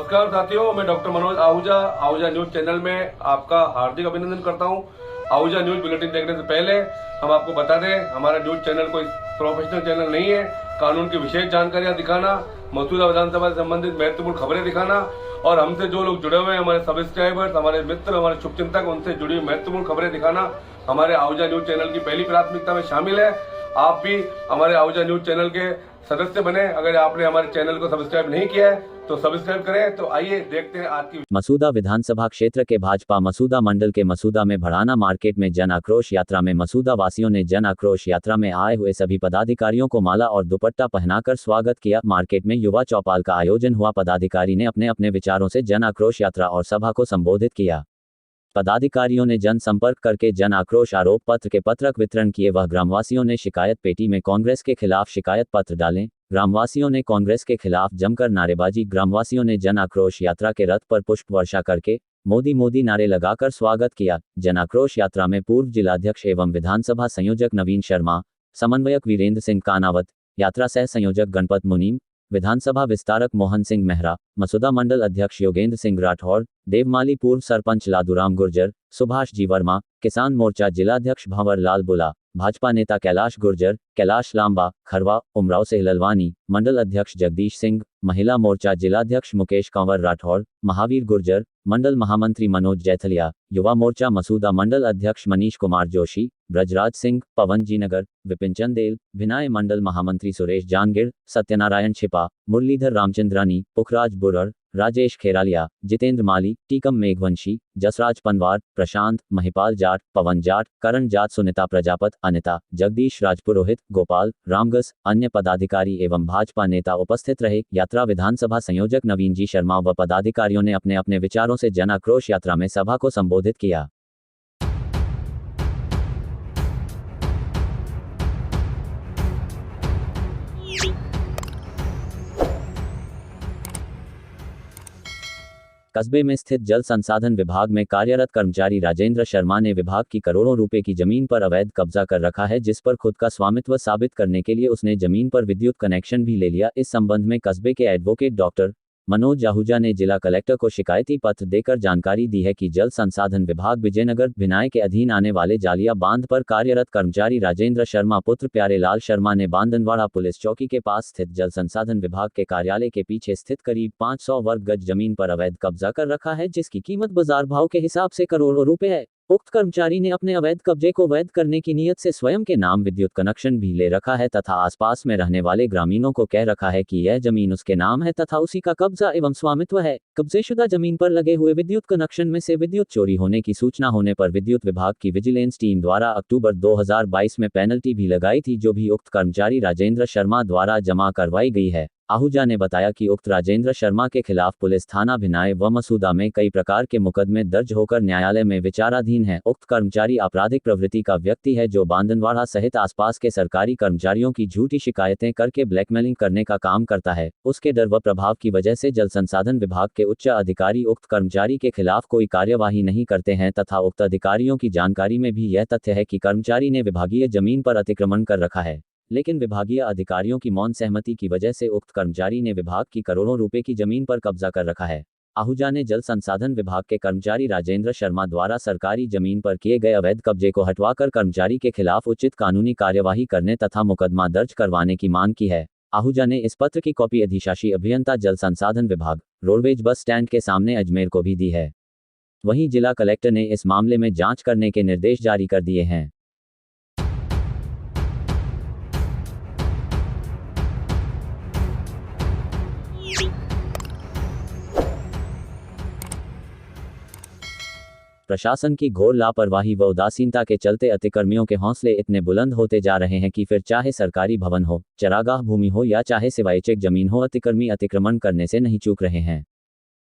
नमस्कार साथियों, मैं doctor Manoj Ahuja Ahuja news channel में आपका हार्दिक अभिनंदन करता हूं। आहूजा न्यूज बुलेटिन देखने से पहले हम आपको बता दें, हमारा न्यूज चैनल कोई प्रोफेशनल चैनल नहीं है। कानून की विशेष जानकारियां दिखाना, मौजूदा विधानसभा से संबंधित महत्वपूर्ण खबरें दिखाना और हमसे जो लोग जुड़े हुए हैं, हमारे सब्सक्राइबर्स, हमारे मित्र, हमारे शुभचिंतक, उनसे जुड़ी हुई महत्वपूर्ण खबरें दिखाना हमारे आहूजा न्यूज चैनल की पहली प्राथमिकता में शामिल है। आप भी हमारे आहूजा न्यूज चैनल के सदस्य बने। अगर आपने हमारे चैनल को सब्सक्राइब नहीं किया है तो सब्सक्राइब करें। तो आइए देखते हैं आज की। मसूदा विधानसभा क्षेत्र के भाजपा मसूदा मंडल के मसूदा में भड़ाना मार्केट में जन आक्रोश यात्रा में मसूदा वासियों ने जन आक्रोश यात्रा में आए हुए सभी पदाधिकारियों को माला और दुपट्टा पहनाकर स्वागत किया। मार्केट में युवा चौपाल का आयोजन हुआ। पदाधिकारी ने अपने अपने विचारों से जन आक्रोश यात्रा और सभा को संबोधित किया। पदाधिकारियों ने जन संपर्क करके जन आक्रोश आरोप पत्र के पत्रक वितरण किए। वह ग्रामवासियों ने शिकायत पेटी में कांग्रेस के खिलाफ शिकायत पत्र डाले। ग्रामवासियों ने कांग्रेस के खिलाफ जमकर नारेबाजी। ग्रामवासियों ने जन आक्रोश यात्रा के रथ पर पुष्प वर्षा करके मोदी मोदी नारे लगाकर स्वागत किया। जन आक्रोश यात्रा में पूर्व जिलाध्यक्ष एवं विधानसभा संयोजक नवीन शर्मा, समन्वयक वीरेंद्र सिंह कानावत, यात्रा सह संयोजक गणपत मुनीम, विधानसभा विस्तारक मोहन सिंह मेहरा, मसूदा मंडल अध्यक्ष योगेंद्र सिंह राठौड़, देवमाली पूर्व सरपंच लादूराम गुर्जर, सुभाष जी वर्मा, किसान मोर्चा जिलाध्यक्ष भंवर लाल बुला, भाजपा नेता कैलाश गुर्जर, कैलाश लांबा, खरवा, उमराव सेहललवानी, मंडल अध्यक्ष जगदीश सिंह, महिला मोर्चा जिलाध्यक्ष मुकेश कंवर राठौड़, महावीर गुर्जर, मंडल महामंत्री मनोज जैथलिया, युवा मोर्चा मसूदा मंडल अध्यक्ष मनीष कुमार जोशी, ब्रजराज सिंह, पवन जी नगर, विपिन चंदेल, भिनाय मंडल महामंत्री सुरेश जानगिर, सत्यनारायण छिपा, मुरलीधर रामचंद्रानी, पुखराज बुरर, राजेश खेरालिया, जितेंद्र माली, टीकम मेघवंशी, जसराज पनवार, प्रशांत, महिपाल जाट, पवन जाट, करण जाट, सुनीता प्रजापत, अनिता, जगदीश राजपुरोहित, गोपाल, रामगस, अन्य पदाधिकारी एवं भाजपा नेता उपस्थित रहे। यात्रा विधानसभा संयोजक नवीन जी शर्मा व पदाधिकारियों ने अपने अपने विचारों से जन आक्रोश यात्रा में सभा को संबोधित किया। कस्बे में स्थित जल संसाधन विभाग में कार्यरत कर्मचारी राजेंद्र शर्मा ने विभाग की करोड़ों रुपए की जमीन पर अवैध कब्जा कर रखा है, जिस पर खुद का स्वामित्व साबित करने के लिए उसने जमीन पर विद्युत कनेक्शन भी ले लिया। इस संबंध में कस्बे के एडवोकेट डॉक्टर मनोज आहूजा ने जिला कलेक्टर को शिकायती पत्र देकर जानकारी दी है कि जल संसाधन विभाग विजयनगर भिनाय के अधीन आने वाले जालिया बांध पर कार्यरत कर्मचारी राजेंद्र शर्मा पुत्र प्यारे लाल शर्मा ने बांदनवाड़ा पुलिस चौकी के पास स्थित जल संसाधन विभाग के कार्यालय के पीछे स्थित करीब 500 वर्ग गज जमीन पर अवैध कब्जा कर रखा है, जिसकी कीमत बाजार भाव के हिसाब से करोड़ों रुपए है। उक्त कर्मचारी ने अपने अवैध कब्जे को वैध करने की नीयत से स्वयं के नाम विद्युत कनेक्शन भी ले रखा है तथा आसपास में रहने वाले ग्रामीणों को कह रखा है कि यह जमीन उसके नाम है तथा उसी का कब्जा एवं स्वामित्व है। कब्जेशुदा जमीन पर लगे हुए विद्युत कनेक्शन में से विद्युत चोरी होने की सूचना होने पर विद्युत विभाग की विजिलेंस टीम द्वारा अक्टूबर 2022 में पेनल्टी भी लगाई थी, जो भी उक्त कर्मचारी राजेंद्र शर्मा द्वारा जमा करवाई गई है। आहूजा ने बताया कि उक्त राजेंद्र शर्मा के खिलाफ पुलिस थाना भिनाय व मसूदा में कई प्रकार के मुकदमे दर्ज होकर न्यायालय में विचाराधीन है। उक्त कर्मचारी आपराधिक प्रवृत्ति का व्यक्ति है, जो बांदनवाड़ा सहित आसपास के सरकारी कर्मचारियों की झूठी शिकायतें करके ब्लैकमेलिंग करने का काम करता है। उसके डर व प्रभाव की वजह से जल संसाधन विभाग के उच्च अधिकारी उक्त कर्मचारी के खिलाफ कोई कार्यवाही नहीं करते हैं तथा उक्त अधिकारियों की जानकारी में भी यह तथ्य है कि कर्मचारी ने विभागीय जमीन पर अतिक्रमण कर रखा है, लेकिन विभागीय अधिकारियों की मौन सहमति की वजह से उक्त कर्मचारी ने विभाग की करोड़ों रुपए की जमीन पर कब्जा कर रखा है। आहूजा ने जल संसाधन विभाग के कर्मचारी राजेंद्र शर्मा द्वारा सरकारी जमीन पर किए गए अवैध कब्जे को हटवाकर कर्मचारी के खिलाफ उचित कानूनी कार्यवाही करने तथा मुकदमा दर्ज करवाने की मांग की है। आहूजा ने इस पत्र की कॉपी अधिशासी अभियंता जल संसाधन विभाग, रोडवेज बस स्टैंड के सामने अजमेर को भी दी है। वहीं जिला कलेक्टर ने इस मामले में जांच करने के निर्देश जारी कर दिए हैं। प्रशासन की घोर लापरवाही व उदासीनता के चलते अतिक्रमियों के हौसले इतने बुलंद होते जा रहे हैं कि फिर चाहे सरकारी भवन हो, चरागाह भूमि हो या चाहे सिवायचक जमीन हो, अतिक्रमी अतिक्रमण करने से नहीं चूक रहे हैं।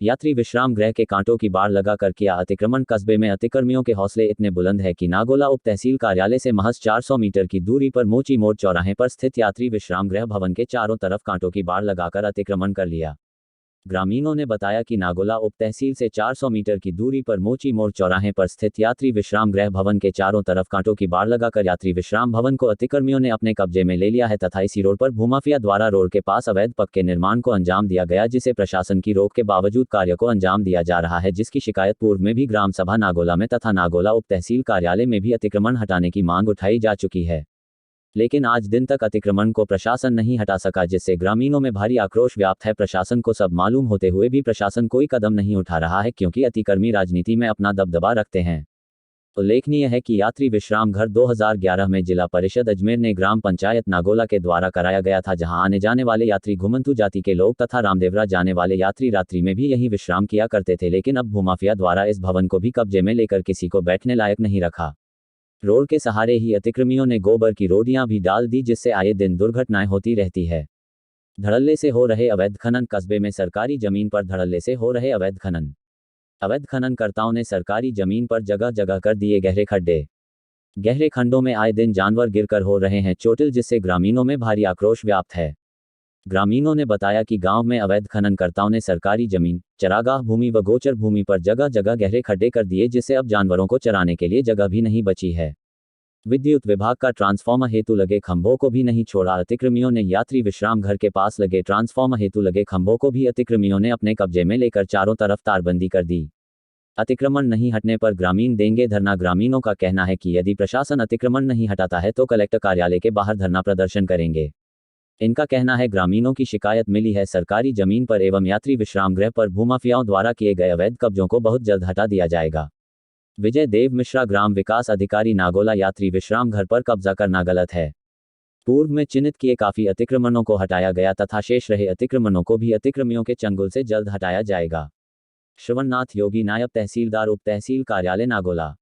यात्री विश्राम गृह के कांटों की बाड़ लगाकर किया अतिक्रमण। कस्बे में अतिक्रमियों के हौसले इतने बुलंद है कि नागोला उप तहसील कार्यालय से महज 400 मीटर की दूरी पर मोची मोड़ चौराहे पर स्थित यात्री विश्राम गृह भवन के चारों तरफ कांटों की बाड़ लगाकर अतिक्रमण कर लिया। ग्रामीणों ने बताया कि नागोला उप तहसील से 400 मीटर की दूरी पर मोची मोड़ चौराहे पर स्थित यात्री विश्राम गृह भवन के चारों तरफ कांटों की बाड़ लगाकर यात्री विश्राम भवन को अतिक्रमियों ने अपने कब्जे में ले लिया है तथा इसी रोड पर भूमाफिया द्वारा रोड के पास अवैध पक्के निर्माण को अंजाम दिया गया, जिसे प्रशासन की रोक के बावजूद कार्य को अंजाम दिया जा रहा है, जिसकी शिकायत पूर्व में भी ग्राम सभा नागोला में तथा नागोला उप तहसील कार्यालय में भी अतिक्रमण हटाने की मांग उठाई जा चुकी है। लेकिन आज दिन तक अतिक्रमण को प्रशासन नहीं हटा सका, जिससे ग्रामीणों में भारी आक्रोश व्याप्त है। प्रशासन को सब मालूम होते हुए भी प्रशासन कोई कदम नहीं उठा रहा है, क्योंकि अतिक्रमी राजनीति में अपना दबदबा रखते हैं। उल्लेखनीय है कि यात्री विश्राम घर 2011 में जिला परिषद अजमेर ने ग्राम पंचायत नागोला के द्वारा कराया गया था, जहां आने जाने वाले यात्री घुमंतु जाति के लोग तथा रामदेवरा जाने वाले यात्री रात्रि में भी यहीं विश्राम किया करते थे। लेकिन अब भूमाफिया द्वारा इस भवन को भी कब्जे में लेकर किसी को बैठने लायक नहीं रखा। रोड के सहारे ही अतिक्रमियों ने गोबर की रोडियां भी डाल दी, जिससे आए दिन दुर्घटनाएं होती रहती है। धड़ल्ले से हो रहे अवैध खनन। कस्बे में सरकारी जमीन पर धड़ल्ले से हो रहे अवैध खनन। अवैध खननकर्ताओं ने सरकारी जमीन पर जगह जगह कर दिए गहरे खड्डे। गहरे खड्डों में आए दिन जानवर गिरकर हो रहे हैं चोटिल, जिससे ग्रामीणों में भारी आक्रोश व्याप्त है। ग्रामीणों ने बताया कि गांव में अवैध खननकर्ताओं ने सरकारी जमीन, चरागाह भूमि व गोचर भूमि पर जगह जगह गहरे खड्डे कर दिए, जिससे अब जानवरों को चराने के लिए जगह भी नहीं बची है। विद्युत विभाग का ट्रांसफार्मर हेतु लगे खंभों को भी नहीं छोड़ा। अतिक्रमियों ने यात्री विश्राम घर के पास लगे ट्रांसफार्मर हेतु लगे खंभों को भी अतिक्रमियों ने अपने कब्जे में लेकर चारों तरफ तारबंदी कर दी। अतिक्रमण नहीं हटने पर ग्रामीण देंगे धरना। ग्रामीणों का कहना है कि यदि प्रशासन अतिक्रमण नहीं हटाता है तो कलेक्टर कार्यालय के बाहर धरना प्रदर्शन करेंगे। इनका कहना है, ग्रामीणों की शिकायत मिली है सरकारी जमीन पर एवं यात्री विश्राम गृह पर भूमाफियाओं द्वारा किए गए अवैध कब्जों को बहुत जल्द हटा दिया जाएगा। विजय देव मिश्रा, ग्राम विकास अधिकारी नागोला। यात्री विश्राम घर पर कब्जा करना गलत है। पूर्व में चिन्हित किए काफी अतिक्रमणों को हटाया गया तथा शेष रहे अतिक्रमणों को भी अतिक्रमियों के चंगुल से जल्द हटाया जाएगा। श्रवणनाथ योगी, नायब तहसीलदार, उप तहसील कार्यालय नागोला।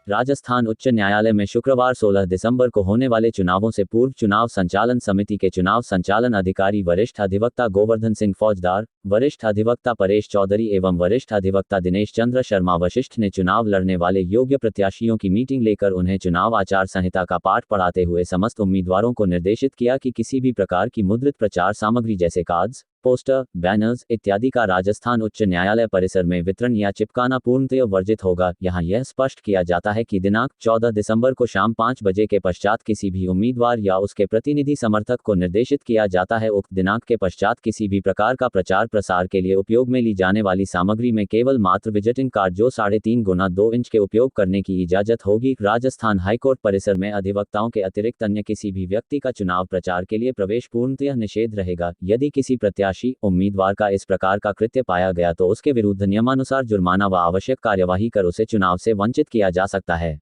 राजस्थान उच्च न्यायालय में शुक्रवार 16 दिसंबर को होने वाले चुनावों से पूर्व चुनाव संचालन समिति के चुनाव संचालन अधिकारी वरिष्ठ अधिवक्ता गोवर्धन सिंह फौजदार, वरिष्ठ अधिवक्ता परेश चौधरी एवं वरिष्ठ अधिवक्ता दिनेश चंद्र शर्मा वशिष्ठ ने चुनाव लड़ने वाले योग्य प्रत्याशियों की मीटिंग लेकर उन्हें चुनाव आचार संहिता का पाठ पढ़ाते हुए समस्त उम्मीदवारों को निर्देशित किया कि किसी भी प्रकार की मुद्रित प्रचार सामग्री जैसे कार्ड्स, पोस्टर, बैनर्स इत्यादि का राजस्थान उच्च न्यायालय परिसर में वितरण या चिपकाना पूर्णतः वर्जित होगा। यहाँ यह स्पष्ट किया जाता है कि दिनांक 14 दिसंबर को शाम 5 बजे के पश्चात किसी भी उम्मीदवार या उसके प्रतिनिधि समर्थक को निर्देशित किया जाता है उक्त दिनांक के पश्चात किसी भी प्रकार का प्रचार प्रसार के लिए उपयोग में ली जाने वाली सामग्री में केवल मात्र विजिटिंग कार्ड जो 3.5 गुना 2 इंच के उपयोग करने की इजाजत होगी। राजस्थान हाईकोर्ट परिसर में अधिवक्ताओं के अतिरिक्त अन्य किसी भी व्यक्ति का चुनाव प्रचार के लिए प्रवेश पूर्णतः निषेध रहेगा। यदि किसी प्रत्याशी उम्मीदवार का इस प्रकार का कृत्य पाया गया तो उसके विरुद्ध नियमानुसार जुर्माना व आवश्यक कार्यवाही कर उसे चुनाव से वंचित किया जा सकता है।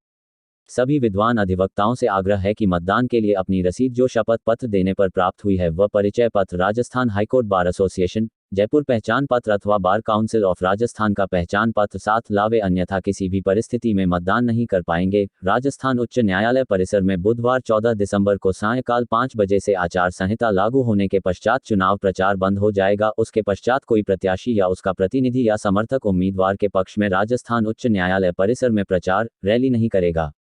सभी विद्वान अधिवक्ताओं से आग्रह है कि मतदान के लिए अपनी रसीद जो शपथ पत्र देने पर प्राप्त हुई है वह परिचय पत्र, Rajasthan high court bar association Jaipur पहचान पत्र अथवा बार काउंसिल ऑफ राजस्थान का पहचान पत्र साथ लावे, अन्यथा किसी भी परिस्थिति में मतदान नहीं कर पाएंगे। राजस्थान उच्च न्यायालय परिसर में बुधवार 14 दिसंबर को सायंकाल 5 बजे से आचार संहिता लागू होने के पश्चात चुनाव प्रचार बंद हो जाएगा। उसके पश्चात कोई प्रत्याशी या उसका प्रतिनिधि या समर्थक उम्मीदवार के पक्ष में राजस्थान उच्च न्यायालय परिसर में प्रचार रैली नहीं करेगा।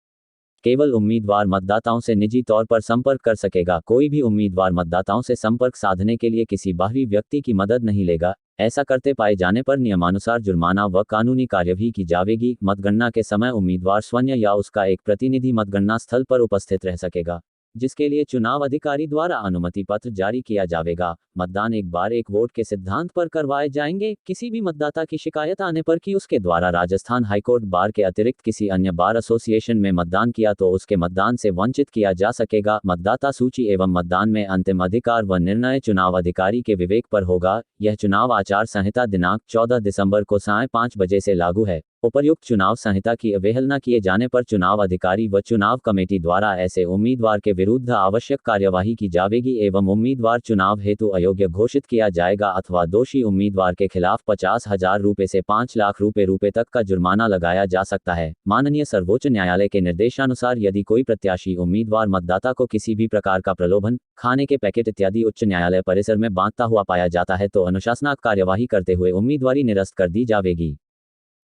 केवल उम्मीदवार मतदाताओं से निजी तौर पर संपर्क कर सकेगा। कोई भी उम्मीदवार मतदाताओं से संपर्क साधने के लिए किसी बाहरी व्यक्ति की मदद नहीं लेगा। ऐसा करते पाए जाने पर नियमानुसार जुर्माना व कानूनी कार्यवाही की जाएगी। मतगणना के समय उम्मीदवार स्वयं या उसका एक प्रतिनिधि मतगणना स्थल पर उपस्थित रह सकेगा, जिसके लिए चुनाव अधिकारी द्वारा अनुमति पत्र जारी किया जाएगा। मतदान एक बार एक वोट के सिद्धांत पर करवाए जाएंगे। किसी भी मतदाता की शिकायत आने पर कि उसके द्वारा राजस्थान हाईकोर्ट बार के अतिरिक्त किसी अन्य बार एसोसिएशन में मतदान किया तो उसके मतदान से वंचित किया जा सकेगा। मतदाता सूची एवं मतदान में अंतिम अधिकार व निर्णय चुनाव अधिकारी के विवेक पर होगा। यह चुनाव आचार संहिता दिनांक 14 दिसंबर को सायं 5 बजे से लागू है। उपर्युक्त चुनाव संहिता की अवहेलना किए जाने पर चुनाव अधिकारी व चुनाव कमेटी द्वारा ऐसे उम्मीदवार के विरुद्ध आवश्यक कार्यवाही की जाएगी एवं उम्मीदवार चुनाव हेतु अयोग्य घोषित किया जाएगा अथवा दोषी उम्मीदवार के खिलाफ 50,000 रुपये से 5 लाख रुपये तक का जुर्माना लगाया जा सकता है। माननीय सर्वोच्च न्यायालय के निर्देशानुसार यदि कोई प्रत्याशी उम्मीदवार मतदाता को किसी भी प्रकार का प्रलोभन, खाने के पैकेट इत्यादि उच्च न्यायालय परिसर में बांटता हुआ पाया जाता है तो अनुशासनात्मक कार्यवाही करते हुए उम्मीदवारी निरस्त कर दी जाएगी।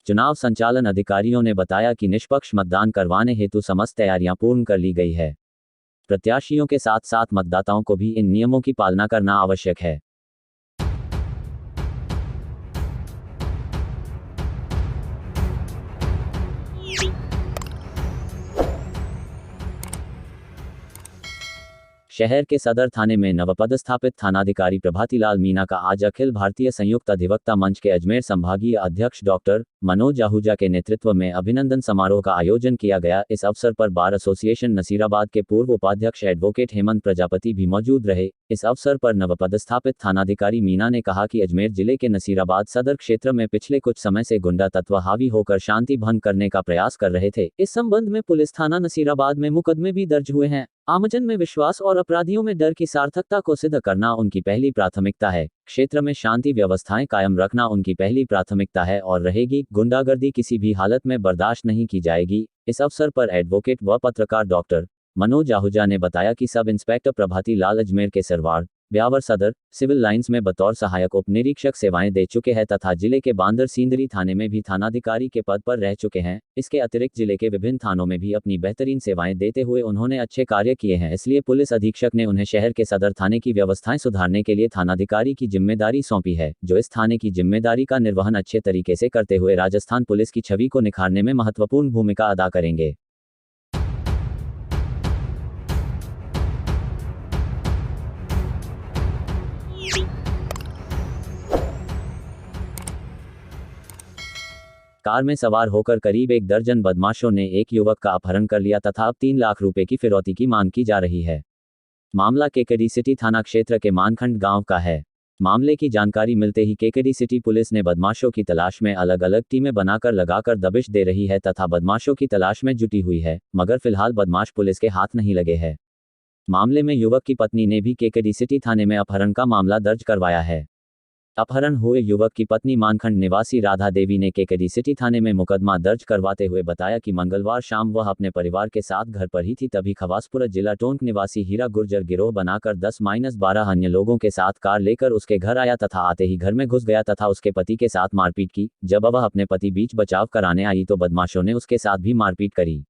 चुनाव संचालन अधिकारियों ने बताया कि निष्पक्ष मतदान करवाने हेतु समस्त तैयारियां पूर्ण कर ली गई है। प्रत्याशियों के साथ साथ मतदाताओं को भी इन नियमों की पालना करना आवश्यक है। शहर के सदर थाने में नवपदस्थापित थानाधिकारी प्रभातीलाल मीणा का आज अखिल भारतीय संयुक्त अधिवक्ता मंच के अजमेर संभागीय अध्यक्ष डॉक्टर मनोज आहूजा के नेतृत्व में अभिनंदन समारोह का आयोजन किया गया। इस अवसर पर बार एसोसिएशन नसीराबाद के पूर्व उपाध्यक्ष एडवोकेट हेमंत प्रजापति भी मौजूद रहे। इस अवसर पर नवपदस्थापित थानाधिकारी मीणा ने कहा कि अजमेर जिले के नसीराबाद सदर क्षेत्र में पिछले कुछ समय से गुंडा तत्व हावी होकर शांति भंग करने का प्रयास कर रहे थे। इस संबंध में पुलिस थाना नसीराबाद में मुकदमे भी दर्ज हुए हैं। आमजन में विश्वास और अपराधियों में डर की सार्थकता को सिद्ध करना उनकी पहली प्राथमिकता है। क्षेत्र में शांति व्यवस्थाएं कायम रखना उनकी पहली प्राथमिकता है और रहेगी। गुंडागर्दी किसी भी हालत में बर्दाश्त नहीं की जाएगी। इस अवसर पर एडवोकेट व पत्रकार डॉक्टर मनोज आहूजा ने बताया कि सब इंस्पेक्टर प्रभाती लाल अजमेर के सरवाड़ ब्यावर सदर सिविल लाइंस में बतौर सहायक उप निरीक्षक सेवाएं दे चुके हैं तथा जिले के बांदर सींदरी थाने में भी थानाधिकारी के पद पर रह चुके हैं। इसके अतिरिक्त जिले के विभिन्न थानों में भी अपनी बेहतरीन सेवाएं देते हुए उन्होंने अच्छे कार्य किए हैं। इसलिए पुलिस अधीक्षक ने उन्हें शहर के सदर थाने की व्यवस्थाएं सुधारने के लिए थानाधिकारी की जिम्मेदारी सौंपी है, जो इस थाने की जिम्मेदारी का निर्वहन अच्छे तरीके से करते हुए राजस्थान पुलिस की छवि को निखारने में महत्वपूर्ण भूमिका अदा करेंगे। कार में सवार होकर करीब 1 दर्जन बदमाशों ने एक युवक का अपहरण कर लिया तथा अब 3 लाख रुपए की फिरौती की मांग की जा रही है। मामला केकेडी सिटी थाना क्षेत्र के मानखंड गांव का है। मामले की जानकारी मिलते ही केकेडी सिटी पुलिस ने बदमाशों की तलाश में अलग अलग टीमें बनाकर लगाकर दबिश दे रही है तथा बदमाशों की तलाश में जुटी हुई है, मगर फिलहाल बदमाश पुलिस के हाथ नहीं लगे हैं। मामले में युवक की पत्नी ने भी केकेडी सिटी थाने में अपहरण का मामला दर्ज करवाया है। अपहरण हुए युवक की पत्नी मानखंड निवासी राधा देवी ने केकेडी सिटी थाने में मुकदमा दर्ज करवाते हुए बताया कि मंगलवार शाम वह अपने परिवार के साथ घर पर ही थी, तभी खवासपुरा जिला टोंक निवासी हीरा गुर्जर गिरोह बनाकर 10-12 अन्य लोगों के साथ कार लेकर उसके घर आया तथा आते ही घर में घुस गया तथा उसके पति के साथ मारपीट की। जब वह अपने पति बीच बचाव कराने आई तो बदमाशों ने उसके साथ भी मारपीट करी।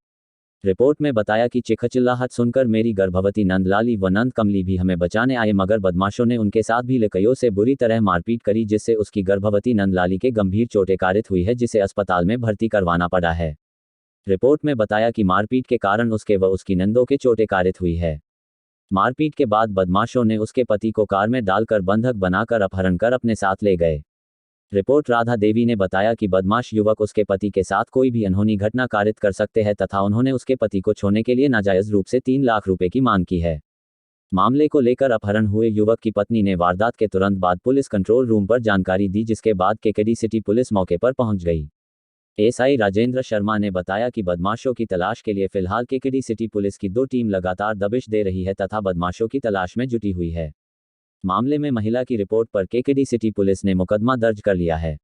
रिपोर्ट में बताया कि चिखचिल्लाहट सुनकर मेरी गर्भवती नंदलाली व नंद कमली भी हमें बचाने आए, मगर बदमाशों ने उनके साथ भी लकइयों से बुरी तरह मारपीट करी, जिससे उसकी गर्भवती नंदलाली के गंभीर चोटें कारित हुई है, जिसे अस्पताल में भर्ती करवाना पड़ा है। रिपोर्ट में बताया कि मारपीट के कारण उसके व उसकी नंदों के चोटें कारित हुई है। मारपीट के बाद बदमाशों ने उसके पति को कार में डालकर बंधक बनाकर अपहरण कर अपने साथ ले गए। रिपोर्ट राधा देवी ने बताया कि बदमाश युवक उसके पति के साथ कोई भी अनहोनी घटना कारित कर सकते हैं तथा उन्होंने उसके पति को छोड़ने के लिए नाजायज रूप से 3 लाख रुपए की मांग की है। मामले को लेकर अपहरण हुए युवक की पत्नी ने वारदात के तुरंत बाद पुलिस कंट्रोल रूम पर जानकारी दी, जिसके बाद केकेडी सिटी पुलिस मौके पर पहुंच गई। एसआई राजेंद्र शर्मा ने बताया कि बदमाशों की तलाश के लिए फिलहाल केकेडी सिटी पुलिस की 2 टीम लगातार दबिश दे रही है तथा बदमाशों की तलाश में जुटी हुई है। मामले में महिला की रिपोर्ट पर केकेडी सिटी पुलिस ने मुकदमा दर्ज कर लिया है।